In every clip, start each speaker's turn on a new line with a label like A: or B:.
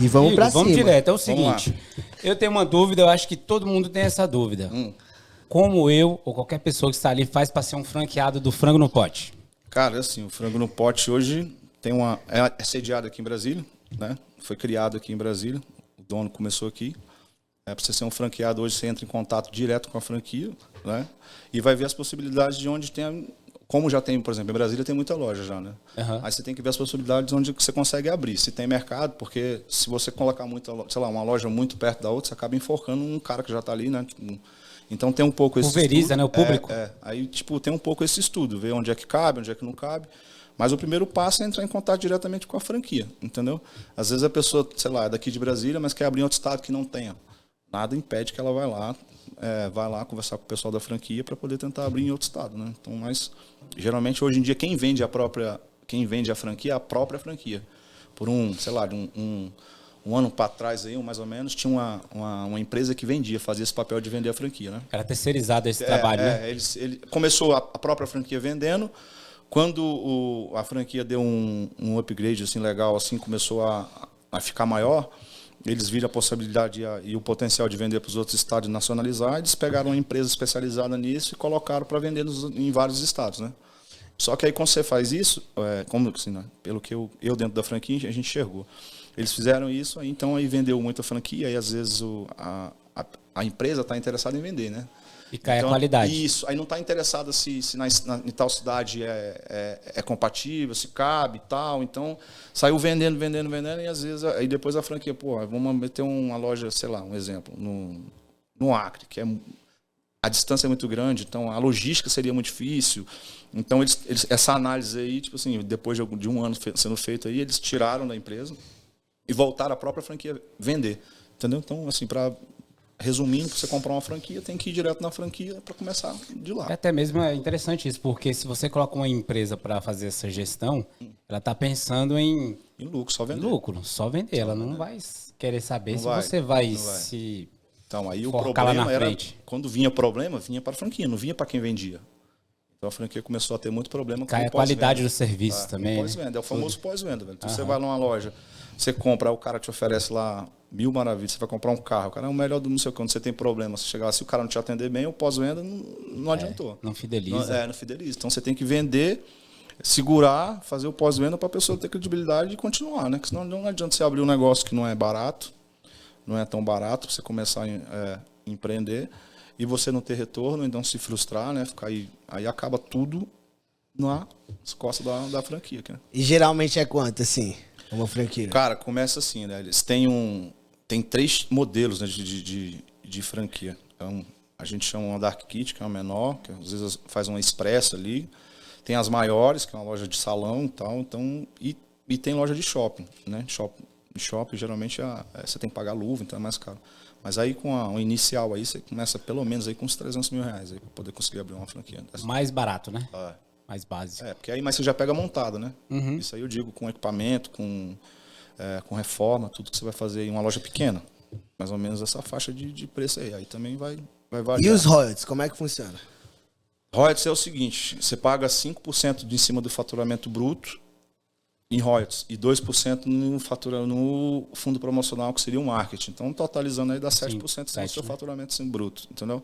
A: E vamos pra cima.
B: Vamos direto. É o seguinte, eu tenho uma dúvida, eu acho que todo mundo tem essa dúvida. Como eu, ou qualquer pessoa que está ali, faz para ser um franqueado do Frango no Pote?
C: Cara, assim, o Frango no Pote hoje é sediado aqui em Brasília, né? Foi criado aqui em Brasília, o dono começou aqui. Para você ser um franqueado hoje, você entra em contato direto com a franquia, né? E vai ver as possibilidades de onde tem, como já tem, por exemplo, em Brasília tem muita loja já, né?
B: Uhum.
C: Aí você tem que ver as possibilidades onde você consegue abrir, se tem mercado, porque se você colocar uma loja muito perto da outra, você acaba enforcando um cara que já está ali, né? Então tem um pouco esse
B: pulveriza,
C: estudo,
B: né, o público.
C: Aí tem um pouco esse estudo, ver onde é que cabe, onde é que não cabe. Mas o primeiro passo é entrar em contato diretamente com a franquia, entendeu? Às vezes a pessoa, sei lá, é daqui de Brasília, mas quer abrir em outro estado que não tenha. Nada impede que ela vai lá conversar com o pessoal da franquia para poder tentar abrir em outro estado, né? Então, mas geralmente hoje em dia quem vende a franquia é a própria franquia. Por um ano para trás aí, mais ou menos, tinha uma empresa que fazia esse papel de vender a franquia, né?
B: Era terceirizado esse trabalho, né?
C: Ele começou a própria franquia vendendo. Quando a franquia deu um upgrade assim legal, assim, começou a ficar maior, eles viram a possibilidade e o potencial de vender para os outros estados e nacionalizar, eles pegaram uma empresa especializada nisso e colocaram para vender em vários estados, né? Só que aí quando você faz isso, né? Pelo que eu dentro da franquia, a gente enxergou. Eles fizeram isso, então aí vendeu muita franquia, aí às vezes a empresa está interessada em vender, né?
B: E cai
C: então,
B: a qualidade.
C: Isso, aí não está interessada se em tal cidade é compatível, se cabe e tal. Então, saiu vendendo, e às vezes, aí depois a franquia, vamos meter uma loja, sei lá, um exemplo, no Acre, que a distância é muito grande, então a logística seria muito difícil. Então, essa análise aí, tipo assim, depois de um ano sendo feito aí, eles tiraram da empresa e voltaram a própria franquia vender. Entendeu? Então, assim, resumindo, para você comprar uma franquia, tem que ir direto na franquia para começar de lá.
B: Até mesmo é interessante isso, porque se você coloca uma empresa para fazer essa gestão, ela está pensando em
C: lucro, só vender.
B: Só vender. Ela não vai querer saber
C: não
B: se
C: vai,
B: você vai se
C: então, aí o
B: focar lá na frente.
C: Quando vinha problema, vinha para a franquia, não vinha para quem vendia. Então a franquia começou a ter muito problema com
B: cai a qualidade do serviço também.
C: Pós-venda, é o famoso pós-venda. Então, você vai numa loja, você compra, o cara te oferece lá 1000 maravilhas, você vai comprar um carro, o cara é o melhor do não sei o que, quando você tem problema, se chegar, se o cara não te atender bem, o pós-venda não adiantou.
B: Não fideliza.
C: Não fideliza. Então você tem que vender, segurar, fazer o pós-venda para a pessoa ter credibilidade e continuar, né? Porque senão não adianta você abrir um negócio que não é barato, não é tão barato, você começar a empreender e você não ter retorno, então se frustrar, né? Ficar aí acaba tudo nas costas da franquia. Né?
A: E geralmente é quanto, assim, uma franquia?
C: Cara, começa assim, né? Eles têm 3 modelos, né, de franquia. Então, a gente chama uma Dark Kit, que é uma menor, que às vezes faz uma expressa ali. Tem as maiores, que é uma loja de salão e tal. Então, e tem loja de shopping, né? Shopping geralmente você tem que pagar luva, então é mais caro. Mas aí com o inicial aí, você começa pelo menos aí com uns 300 mil reais aí para poder conseguir abrir uma franquia.
B: Mais barato, né? Mais básico.
C: Porque aí mas você já pega montado, né?
B: Uhum.
C: Isso aí eu digo com equipamento, com reforma, tudo que você vai fazer em uma loja pequena. Mais ou menos essa faixa de preço aí. Aí também vai variar.
A: E os royalties, como é que funciona?
C: Royalties é o seguinte, você paga 5% de em cima do faturamento bruto em royalties e 2% no fundo promocional, que seria o marketing. Então, totalizando aí dá 7% do seu faturamento assim, bruto, entendeu?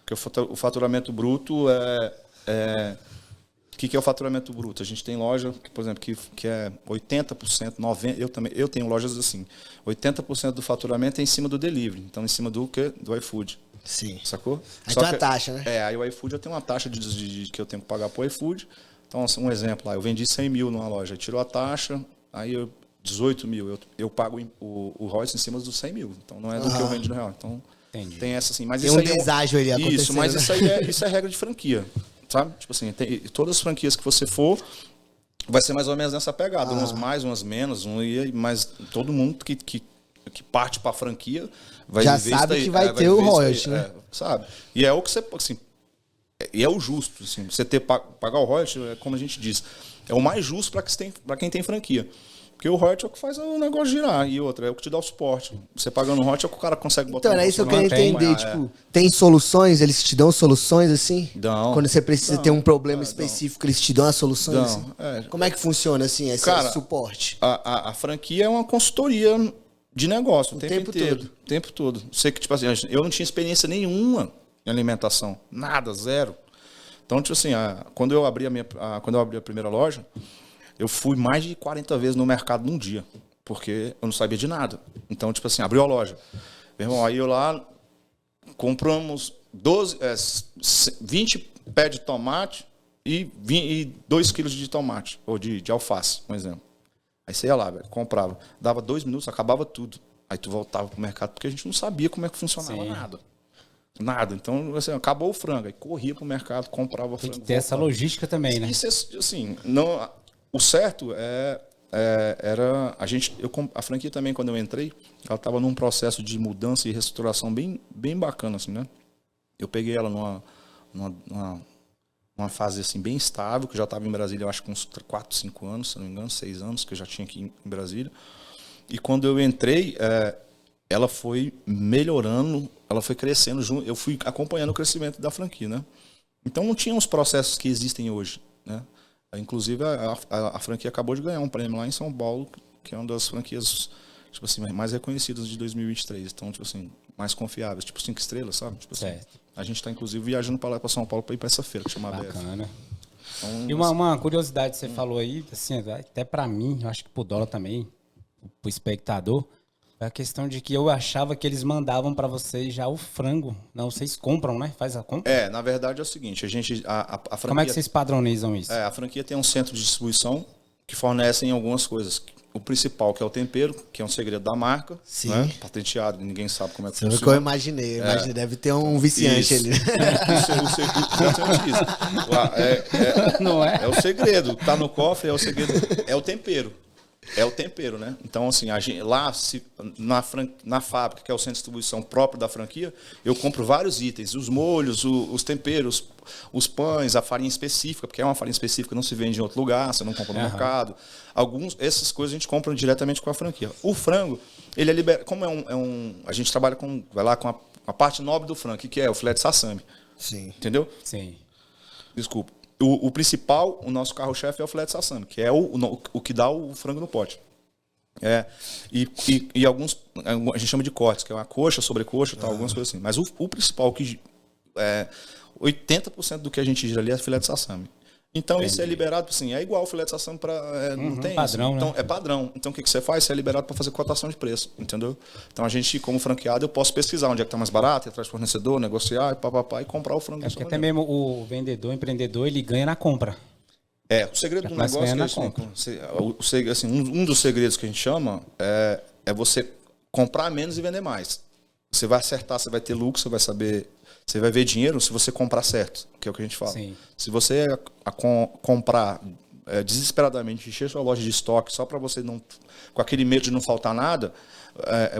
C: Porque o faturamento bruto o que é o faturamento bruto? A gente tem loja, por exemplo, que é 80%, 90%, eu tenho lojas assim, 80% do faturamento é em cima do delivery, então em cima do iFood.
A: Sim.
C: Sacou?
A: Aí tem uma taxa, né?
C: Aí o iFood eu tenho uma taxa que eu tenho que pagar pro iFood. Então, um exemplo lá, eu vendi 100 mil numa loja, tirou a taxa, aí 18 mil, eu pago o royalties em cima dos 100 mil. Então, não é do que eu vendo no real. Então,
B: entendi.
C: Tem essa assim. Mas
A: tem
C: isso
A: um
C: aí
A: deságio ali acontecendo.
C: Isso, mas
A: né?
C: isso é regra de franquia, sabe? Tipo assim, todas as franquias que você for, vai ser mais ou menos nessa pegada. Umas mais, umas menos, mas todo mundo que parte para a franquia vai
A: já
C: viver
A: sabe
C: isso
A: que vai ter o royalties, né?
C: Sabe? E é o que você, assim, e é o justo, assim, você pagar o royalties, como a gente diz, é o mais justo para quem tem franquia. Porque o royalties é o que faz o negócio girar, e outra, é o que te dá o suporte. Você pagando o royalties é o que o cara consegue botar.
A: Então, é isso que eu queria entender, tipo, tem soluções, eles te dão soluções, assim?
C: Dão.
A: Quando você precisa ter um problema específico, eles te dão as soluções, assim? Como é que funciona, assim, esse suporte?
C: A franquia é uma consultoria De negócio, o
A: tempo
C: inteiro.
A: todo.
C: O tempo todo. Sei que, tipo assim, eu não tinha experiência nenhuma em alimentação. Nada, zero. Então, tipo assim, quando eu abri a primeira loja, eu fui mais de 40 vezes no mercado num dia, porque eu não sabia de nada. Então, tipo assim, abriu a loja. Meu irmão, aí eu lá compramos 20 pés de tomate e 2 quilos de tomate, ou de alface, por exemplo. Aí você ia lá, velho, comprava. Dava 2 minutos, acabava tudo. Aí tu voltava pro mercado, porque a gente não sabia como é que funcionava nada. Nada. Então, assim, acabou o frango. Aí corria pro mercado, comprava
B: Tem
C: frango.
B: que ter essa logística também, né?
C: Isso, assim, não, o certo era a franquia também, quando eu entrei, ela estava num processo de mudança e reestruturação bem, bem bacana, assim, né? Eu peguei ela numa fase assim bem estável, que eu já estava em Brasília, eu acho que uns 4, 5 anos, se não me engano, 6 anos que eu já tinha aqui em Brasília. E quando eu entrei, ela foi melhorando, ela foi crescendo, eu fui acompanhando o crescimento da franquia, né? Então não tinha os processos que existem hoje, né? Inclusive a franquia acabou de ganhar um prêmio lá em São Paulo, que é uma das franquias, tipo assim, mais reconhecidas de 2023. Então, tipo assim, mais confiáveis, tipo 5 estrelas, sabe? Tipo assim, a gente está inclusive viajando para lá, para São Paulo, para ir para essa feira que chama ABF.
B: Bacana.
C: Então,
B: E uma curiosidade que você falou aí, assim, até para mim, eu acho que pro dólar também, pro espectador, é a questão de que eu achava que eles mandavam para vocês já o frango. Não, vocês compram, né? Faz a compra?
C: na verdade é o seguinte, a franquia...
B: Como é que vocês padronizam isso?
C: A franquia tem um centro de distribuição que fornecem algumas coisas. O principal, que é o tempero, que é um segredo da marca.
A: Sim.
C: Né? Patenteado, ninguém sabe como é que
A: Foi o
C: funciona.
A: que eu imaginei. Deve ter um viciante ali.
C: Exatamente isso.
B: Não é?
C: É o segredo. Tá no cofre, é o segredo. É o tempero. É o tempero, né? Então, assim, lá na fábrica, que é o centro de distribuição próprio da franquia, eu compro vários itens. Os molhos, os temperos, os pães, a farinha específica, porque é uma farinha específica, não se vende em outro lugar, você não compra no mercado. Essas coisas a gente compra diretamente com a franquia. O frango, ele é liberado. Como a gente trabalha vai lá com a parte nobre do frango, que é o filé de sassami.
A: Sim.
C: Entendeu?
B: Sim.
C: Desculpa. O principal, o nosso carro-chefe é o filé de sassami, que é o que dá o frango no pote. E alguns, a gente chama de cortes, que é uma coxa, sobrecoxa, tal, algumas coisas assim. Mas o principal, 80% do que a gente gira ali é filé de sassami. Então, isso é liberado, assim, é igual o filé de sassami não tem
B: padrão,
C: isso. Então,
B: né?
C: é padrão. Então, o que você faz? Você é liberado para fazer cotação de preço, entendeu? Então, a gente, como franqueado, eu posso pesquisar onde é que está mais barato, ir atrás do fornecedor, negociar, e comprar o frango.
B: Porque até mesmo o vendedor, o empreendedor, ele ganha na compra.
C: O segredo do negócio é assim, um dos segredos que a gente chama é você comprar menos e vender mais. Você vai acertar, você vai ter lucro, você vai saber... Você vai ver dinheiro se você comprar certo, que é o que a gente fala.
B: Sim.
C: Se você comprar desesperadamente, encher sua loja de estoque só para você não... Com aquele medo de não faltar nada,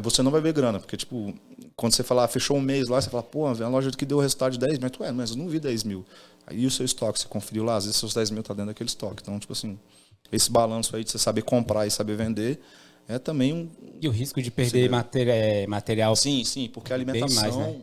C: você não vai ver grana. Porque, tipo, quando você falar, fechou um mês lá, você fala, pô, a loja que deu o resultado de 10 mil. Mas eu não vi 10 mil. Aí o seu estoque, você conferiu lá, às vezes seus 10 mil tá dentro daquele estoque. Então, tipo assim, esse balanço aí de você saber comprar e saber vender é também um...
B: E o risco de perder material...
C: Sim, porque a alimentação...
B: Bem mais, né?